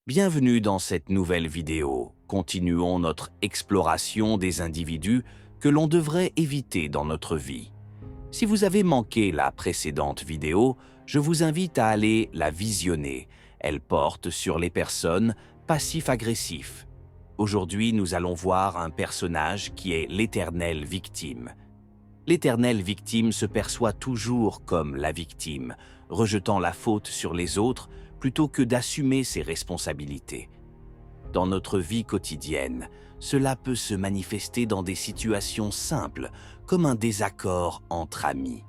Bienvenue dans cette nouvelle vidéo. Continuons notre exploration des individus que l'on devrait éviter dans notre vie. Si vous avez manqué la précédente vidéo, je vous invite à aller la visionner. Elle porte sur les personnes passifs-agressifs. Aujourd'hui, nous allons voir un personnage qui est l'éternelle victime. L'éternelle victime se perçoit toujours comme la victime, rejetant la faute sur les autres plutôt que d'assumer ses responsabilités. Dans notre vie quotidienne, cela peut se manifester dans des situations simples, comme un désaccord entre amis.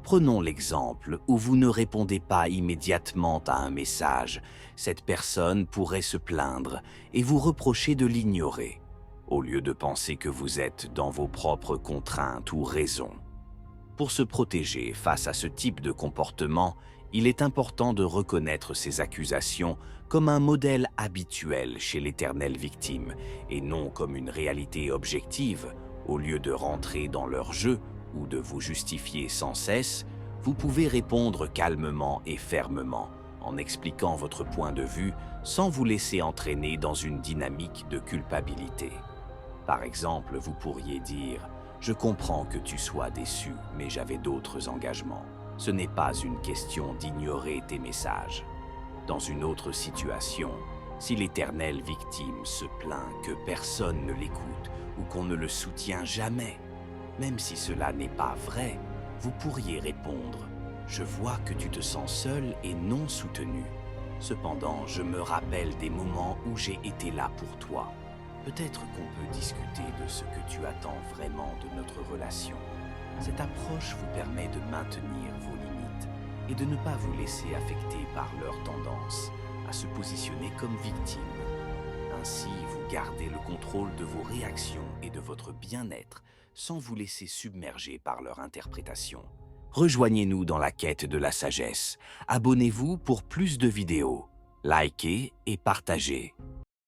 Prenons l'exemple où vous ne répondez pas immédiatement à un message. Cette personne pourrait se plaindre et vous reprocher de l'ignorer, au lieu de penser que vous êtes dans vos propres contraintes ou raisons. Pour se protéger face à ce type de comportement, il est important de reconnaître ces accusations comme un modèle habituel chez l'éternelle victime et non comme une réalité objective. Au lieu de rentrer dans leur jeu ou de vous justifier sans cesse, vous pouvez répondre calmement et fermement en expliquant votre point de vue sans vous laisser entraîner dans une dynamique de culpabilité. Par exemple, vous pourriez dire « Je comprends que tu sois déçu, mais j'avais d'autres engagements. » Ce n'est pas une question d'ignorer tes messages. Dans une autre situation, si l'éternelle victime se plaint que personne ne l'écoute ou qu'on ne le soutient jamais, même si cela n'est pas vrai, vous pourriez répondre « Je vois que tu te sens seul et non soutenu. Cependant, je me rappelle des moments où j'ai été là pour toi. Peut-être qu'on peut discuter de ce que tu attends vraiment de notre relation. » Cette approche vous permet de maintenir vos limites et de ne pas vous laisser affecter par leur tendance à se positionner comme victime. Ainsi, vous gardez le contrôle de vos réactions et de votre bien-être sans vous laisser submerger par leur interprétation. Rejoignez-nous dans la quête de la sagesse. Abonnez-vous pour plus de vidéos. Likez et partagez.